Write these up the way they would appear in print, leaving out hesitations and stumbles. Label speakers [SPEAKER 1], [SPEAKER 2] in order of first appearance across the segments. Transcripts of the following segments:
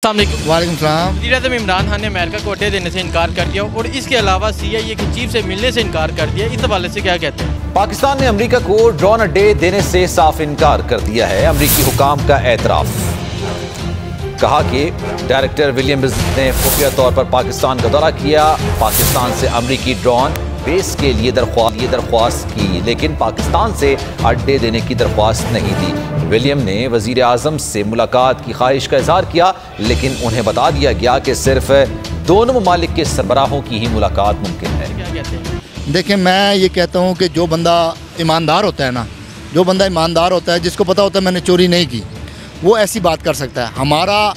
[SPEAKER 1] वालेकुम सलाम।
[SPEAKER 2] वज़ीर-ए-आज़म इमरान खान ने अमेरिका को अड्डे देने से इनकार कर दिया और इसके अलावा CIA के चीफ से मिलने से इनकार कर दिया। इस हवाले से क्या कहते हैं?
[SPEAKER 3] पाकिस्तान ने अमेरिका को ड्रोन अड्डे देने से साफ इनकार कर दिया है। अमेरिकी हुकाम का एतराफ, कहा कि डायरेक्टर विलियम्स ने खुफिया तौर पर पाकिस्तान का दौरा किया, पाकिस्तान से अमेरिकी ड्रोन बेस के लिए दरख्वास्त की, लेकिन पाकिस्तान से अड्डे देने की दरख्वास्त नहीं दी। विलियम ने वज़ीर आज़म से मुलाकात की ख्वाहिश का इजहार किया, लेकिन उन्हें बता दिया गया कि सिर्फ दोनों ममालिक के सरबराहों की ही मुलाकात मुमकिन है।
[SPEAKER 2] क्या कहते हैं?
[SPEAKER 1] देखिए, मैं ये कहता हूँ कि जो बंदा ईमानदार होता है ना, जो बंदा ईमानदार होता है, जिसको पता होता है मैंने चोरी नहीं की, वो ऐसी बात कर सकता है। हमारा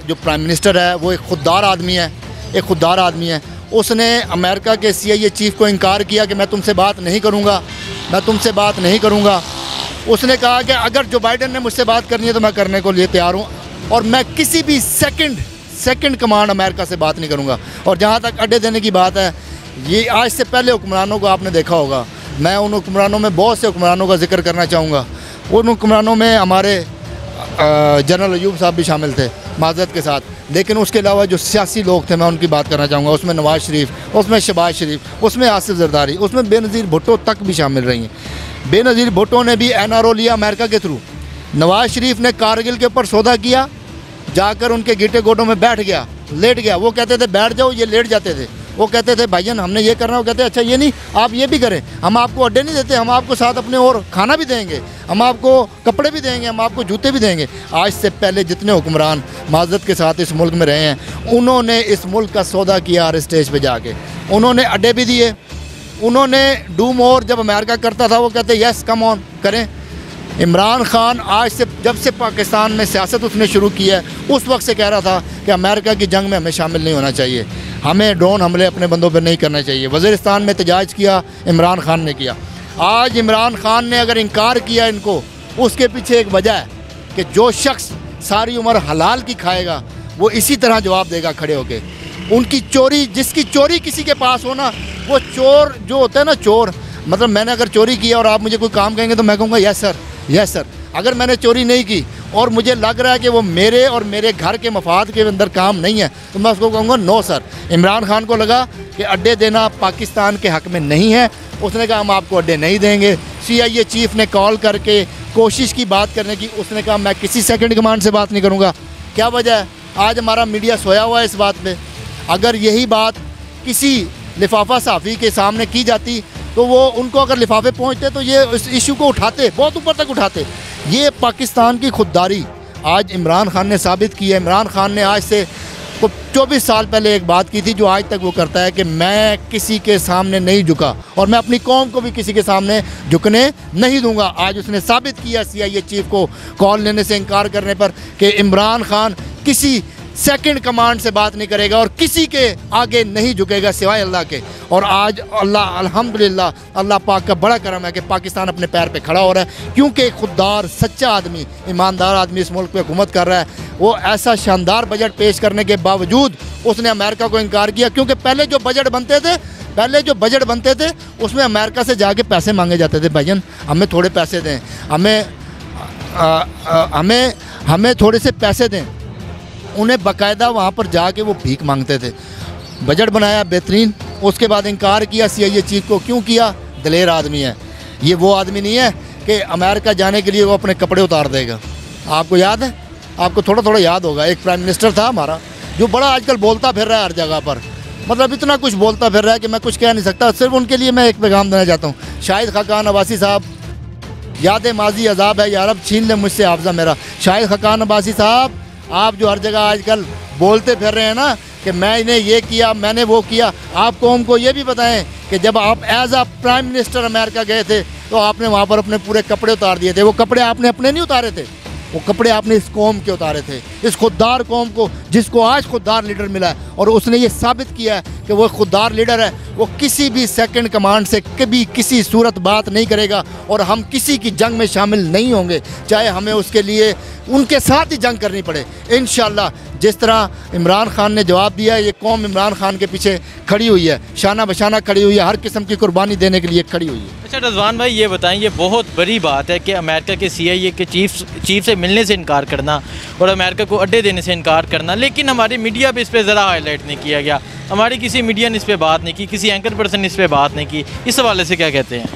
[SPEAKER 1] जो प्राइम मिनिस्टर है वो एक खुददार आदमी है, एक खुददार आदमी है। उसने अमेरिका के CIA चीफ को इनकार किया कि मैं तुमसे बात नहीं करूँगा, मैं तुमसे बात नहीं करूँगा। उसने कहा कि अगर जो बाइडेन ने मुझसे बात करनी है तो मैं करने को लिए तैयार हूँ, और मैं किसी भी सेकंड कमांड अमेरिका से बात नहीं करूँगा। और जहाँ तक अड्डे देने की बात है, ये आज से पहले हुक्मरानों को आपने देखा होगा, मैं उन हुक्मरानों में बहुत से हुक्मरानों का जिक्र करना चाहूँगा। उन हुक्मरानों में हमारे जनरल अयूब साहब भी शामिल थे, माज़रत के साथ, लेकिन उसके अलावा जो सियासी लोग थे मैं उनकी बात करना चाहूँगा। उसमें नवाज शरीफ, उसमें शहबाज शरीफ, उसमें आसिफ जरदारी, उसमें बेनज़ीर भुट्टो तक भी शामिल रही हैं। बेनज़ीर भुट्टो ने भी NRO लिया अमेरिका के थ्रू। नवाज शरीफ ने कारगिल के ऊपर सौदा किया, जाकर उनके गिटे गोटों में बैठ गया, लेट गया। वो कहते थे बैठ जाओ, ये लेट जाते थे। वो कहते थे भाईजान हमने ये करना, वो कहते अच्छा ये नहीं, आप ये भी करें, हम आपको अड्डे नहीं देते, हम आपको साथ अपने और खाना भी देंगे, हम आपको कपड़े भी देंगे, हम आपको जूते भी देंगे। आज से पहले जितने हुक्मरान माज़रत के साथ इस मुल्क में रहे हैं, उन्होंने इस मुल्क का सौदा किया हर स्टेज पे जाके। उन्होंने अड्डे भी दिए, उन्होंने डू मोर जब अमेरिका करता था वो कहते यस कम ऑन करें। इमरान खान आज से जब से पाकिस्तान में सियासत उसने शुरू की है, उस वक्त से कह रहा था कि अमेरिका की जंग में हमें शामिल नहीं होना चाहिए, हमें ड्रोन हमले अपने बंदों पर नहीं करना चाहिए। वज़ीरिस्तान में एहतजाज किया, इमरान खान ने किया। आज इमरान खान ने अगर इनकार किया इनको, उसके पीछे एक वजह है कि जो शख्स सारी उम्र हलाल की खाएगा वो इसी तरह जवाब देगा खड़े होके। उनकी चोरी, जिसकी चोरी किसी के पास हो ना, वो चोर जो होता है ना, चोर मतलब मैंने अगर चोरी किया और आप मुझे कोई काम कहेंगे तो मैं कहूँगा यस सर, यस सर। अगर मैंने चोरी नहीं की और मुझे लग रहा है कि वो मेरे और मेरे घर के मफाद के अंदर काम नहीं है, तो मैं उसको कहूँगा नो सर। इमरान खान को लगा कि अड्डे देना पाकिस्तान के हक़ में नहीं है, उसने कहा हम आपको अड्डे नहीं देंगे। CIA चीफ ने कॉल करके कोशिश की बात करने की, उसने कहा मैं किसी सेकंड कमांड से बात नहीं करूँगा। क्या वजह है? आज हमारा मीडिया सोया हुआ है इस बात पे। अगर यही बात किसी लिफाफा सहाफ़ी के सामने की जाती तो वो उनको अगर लिफाफे पहुँचते तो ये इस इशू को उठाते, बहुत ऊपर तक उठाते। ये पाकिस्तान की खुददारी आज इमरान खान ने साबित की है। इमरान खान ने आज से 24 साल पहले एक बात की थी जो आज तक वो करता है कि मैं किसी के सामने नहीं झुका और मैं अपनी कौम को भी किसी के सामने झुकने नहीं दूंगा। आज उसने साबित किया CIA चीफ को कॉल लेने से इनकार करने पर कि इमरान खान किसी सेकंड कमांड से बात नहीं करेगा और किसी के आगे नहीं झुकेगा सिवाय अल्लाह के। और आज अल्लाह अल्हम्दुलिल्लाह, अल्लाह पाक का बड़ा करम है कि पाकिस्तान अपने पैर पे खड़ा हो रहा है, क्योंकि एक खुददार सच्चा आदमी, ईमानदार आदमी इस मुल्क पे हुकूमत कर रहा है। वो ऐसा शानदार बजट पेश करने के बावजूद उसने अमेरिका को इनकार किया, क्योंकि पहले जो बजट बनते थे उसमें अमेरिका से जाके पैसे मांगे जाते थे, भाईजान हमें थोड़े पैसे दें, हमें थोड़े से पैसे दें। उन्हें बाकायदा वहाँ पर जाके वो भीख मांगते थे। बजट बनाया बेहतरीन, उसके बाद इनकार किया CIA चीफ को। क्यों किया? दलेर आदमी है ये, वो आदमी नहीं है कि अमेरिका जाने के लिए वो अपने कपड़े उतार देगा। आपको याद है, आपको थोड़ा थोड़ा याद होगा, एक प्राइम मिनिस्टर था हमारा जो बड़ा आजकल बोलता फिर रहा है हर जगह पर, मतलब इतना कुछ बोलता फिर रहा है कि मैं कुछ कह नहीं सकता। सिर्फ उनके लिए मैं एक पैगाम देना चाहता हूँ। शाहिद खाकान अब्बासी साहब, याद माजी अजाब है यारब, छीन ले मुझसे हाफ़ज़ा मेरा। शाहिद खाकान अब्बासी साहब, आप जो हर जगह आजकल बोलते फिर रहे हैं ना कि मैंने ये किया, मैंने वो किया, आप कौम को ये भी बताएं कि जब आप एज आ प्राइम मिनिस्टर अमेरिका गए थे तो आपने वहाँ पर अपने पूरे कपड़े उतार दिए थे। वो कपड़े आपने अपने नहीं उतारे थे, वो कपड़े आपने इस कौम के उतारे थे, इस खुददार कौम को, जिसको आज खुददार लीडर मिला है। और उसने ये साबित किया है कि वो खुददार लीडर है। वो किसी भी सेकंड कमांड से कभी किसी सूरत बात नहीं करेगा और हम किसी की जंग में शामिल नहीं होंगे, चाहे हमें उसके लिए उनके साथ ही जंग करनी पड़े इंशाअल्लाह। जिस तरह इमरान खान ने जवाब दिया, ये कौम इमरान खान के पीछे खड़ी हुई है, शाना बशाना खड़ी हुई है, हर किस्म की कुर्बानी देने के लिए खड़ी हुई है।
[SPEAKER 2] अच्छा रज़वान भाई, ये बताएं, ये बहुत बड़ी बात है कि अमेरिका के CIA के चीफ से मिलने से इनकार करना और अमेरिका को अड्डे देने से इनकार करना, लेकिन हमारी मीडिया पे इस पर ज़रा हाईलाइट नहीं किया गया। हमारी किसी मीडिया ने इस पर बात नहीं की, किसी एंकर पर्सन ने इस पर बात नहीं की। इस हवाले से क्या कहते हैं?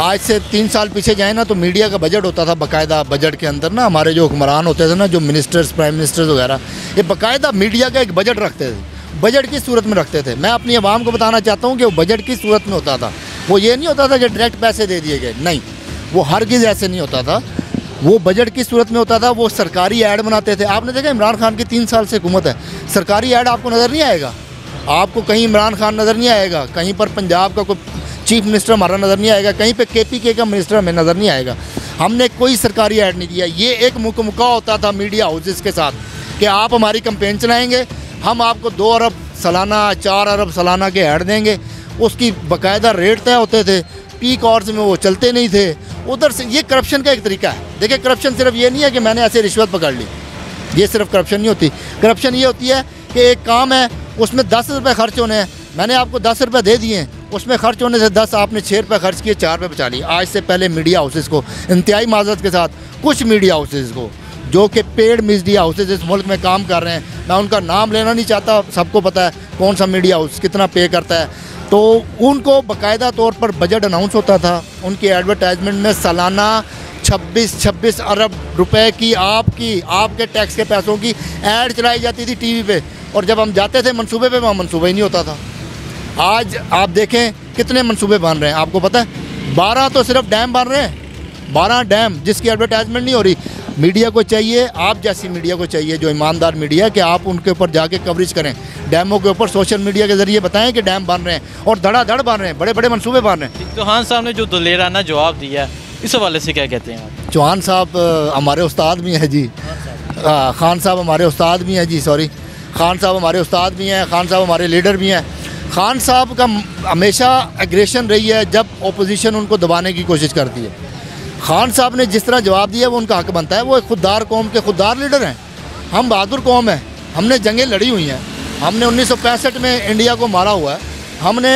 [SPEAKER 1] आज से 3 साल पीछे जाए ना तो मीडिया का बजट होता था बाकायदा। बजट के अंदर ना हमारे जो हुक्मरान होते थे ना, जो मिनिस्टर्स, प्राइम मिनिस्टर्स वगैरह, ये बाकायदा मीडिया का एक बजट रखते थे, बजट की सूरत में रखते थे। मैं अपनी आवाम को बताना चाहता हूँ कि वो बजट की सूरत में होता था। वो ये नहीं होता था कि डायरेक्ट पैसे दे दिए गए, नहीं, वो हरगिज़ ऐसे नहीं होता था। वो बजट की सूरत में होता था। वो सरकारी ऐड बनाते थे। आपने देखा इमरान खान की 3 साल से हुकूमत है, सरकारी ऐड आपको नज़र नहीं आएगा। आपको कहीं इमरान खान नज़र नहीं आएगा, कहीं पर पंजाब का कोई चीफ मिनिस्टर हमारा नज़र नहीं आएगा, कहीं पे KPK का मिनिस्टर हमें नज़र नहीं आएगा। हमने कोई सरकारी ऐड नहीं दिया। ये एक मुकमुका होता था मीडिया हाउसेस के साथ कि आप हमारी कंपेन चलाएँगे, हम आपको 2 अरब सालाना, 4 अरब सालाना के ऐड देंगे। उसकी बाकायदा रेट तय होते थे, पीक आवर्स में वो चलते नहीं थे। उधर से ये करप्शन का एक तरीका है। देखिए, करप्शन सिर्फ ये नहीं है कि मैंने ऐसे रिश्वत पकड़ ली, ये सिर्फ करप्शन नहीं होती। करप्शन ये होती है कि एक काम है, उसमें 10 रुपये खर्च होने हैं, मैंने आपको 10 रुपये दे दिए, उसमें खर्च होने से 10 आपने 6 रुपये खर्च किए, 4 रुपये बचा लिए। आज से पहले मीडिया हाउसेस को, इंतहाई माजरत के साथ, कुछ मीडिया हाउसेस को जो कि पेड मीडिया हाउसेस इस मुल्क में काम कर रहे हैं, मैं उनका नाम लेना नहीं चाहता, सबको पता है कौन सा मीडिया हाउस कितना पे करता है, तो उनको बाकायदा तौर पर बजट अनाउंस होता था। उनकी एडवर्टाइजमेंट में सालाना 26 अरब रुपए की आपके टैक्स के पैसों की ऐड चलाई जाती थी टीवी पे, और जब हम जाते थे मंसूबे पे, वहाँ मंसूबा ही नहीं होता था। आज आप देखें कितने मंसूबे बन रहे हैं, आपको पता है 12 तो सिर्फ डैम बन रहे हैं, 12 डैम जिसकी एडवर्टाइजमेंट नहीं हो रही। मीडिया को चाहिए, आप जैसी मीडिया को चाहिए जो ईमानदार मीडिया, कि आप उनके ऊपर जाके कवरेज करें, डैमों के ऊपर सोशल मीडिया के ज़रिए बताएं कि डैम बन रहे हैं और धड़ाधड़ बन रहे हैं, बड़े बड़े मंसूबे बन रहे हैं।
[SPEAKER 2] चौहान साहब ने जो दलेराना जवाब दिया, इस हवाले से क्या कहते हैं आप?
[SPEAKER 1] चौहान साहब हमारे उस्ताद भी हैं जी, खान साहब हमारे उस्ताद भी हैं जी, सॉरी, खान साहब हमारे उस्ताद भी हैं, खान साहब हमारे लीडर भी हैं। खान साहब का हमेशा एग्रेशन रही है जब ओपोजिशन उनको दबाने की कोशिश करती है। खान साहब ने जिस तरह जवाब दिया वो उनका हक बनता है। वो एक खुददार कौम के खुददार लीडर हैं। हम बहादुर कौम है, हमने जंगें लड़ी हुई हैं, हमने 1965 में इंडिया को मारा हुआ है, हमने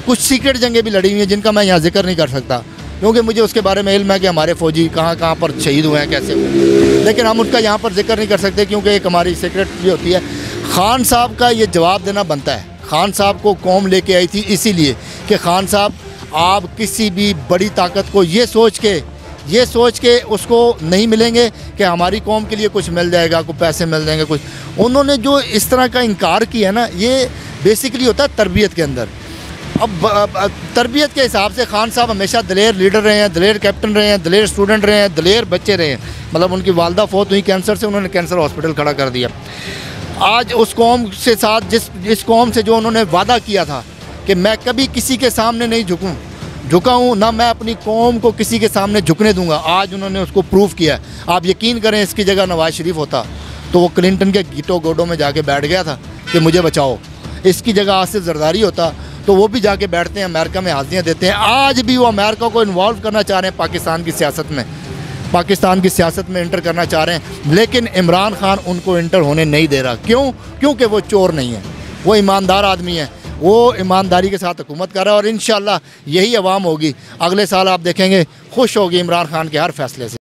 [SPEAKER 1] कुछ सीक्रेट जंगें भी लड़ी हुई हैं जिनका मैं यहाँ जिक्र नहीं कर सकता क्योंकि मुझे उसके बारे में इल्म है कि हमारे फ़ौजी कहाँ कहाँ पर शहीद हुए हैं, कैसे हुए, लेकिन हम उनका यहाँ पर जिक्र नहीं कर सकते क्योंकि एक हमारी सीक्रेट भी होती है। खान साहब का ये जवाब देना बनता है। खान साहब को कौम लेके आई थी इसीलिए कि खान साहब आप किसी भी बड़ी ताकत को ये सोच के उसको नहीं मिलेंगे कि हमारी कौम के लिए कुछ मिल जाएगा, कुछ पैसे मिल जाएंगे, कुछ। उन्होंने जो इस तरह का इनकार किया ना, ये बेसिकली होता है तरबियत के अंदर। अब तरबियत के हिसाब से खान साहब हमेशा दलेर लीडर रहे हैं, दलेर कैप्टन रहे हैं, दलेर स्टूडेंट रहे हैं, दलेर बच्चे रहे हैं। मतलब उनकी वालदा फौत हुई कैंसर से, उन्होंने कैंसर हॉस्पिटल खड़ा कर दिया। आज उस कौम से साथ जिस कौम से जो उन्होंने वादा किया था कि मैं कभी किसी के सामने नहीं झुका हूँ, ना मैं अपनी कौम को किसी के सामने झुकने दूंगा, आज उन्होंने उसको प्रूव किया है। आप यकीन करें, इसकी जगह नवाज शरीफ होता तो वो क्लिंटन के गीटो गोडों में जाके बैठ गया था कि मुझे बचाओ। इसकी जगह आसिफ जरदारी होता तो वो भी जाके बैठते हैं, अमेरिका में हाजिरियाँ देते हैं। आज भी वो अमेरिका को इन्वॉल्व करना चाह रहे हैं पाकिस्तान की सियासत में इंटर करना चाह रहे हैं, लेकिन इमरान खान उनको इंटर होने नहीं दे रहा। क्यों? क्योंकि वो चोर नहीं है, वो ईमानदार आदमी है, वो ईमानदारी के साथ हुकूमत कर रहा है और इंशाल्लाह यही अवाम होगी। अगले साल आप देखेंगे खुश होगी इमरान खान के हर फैसले से।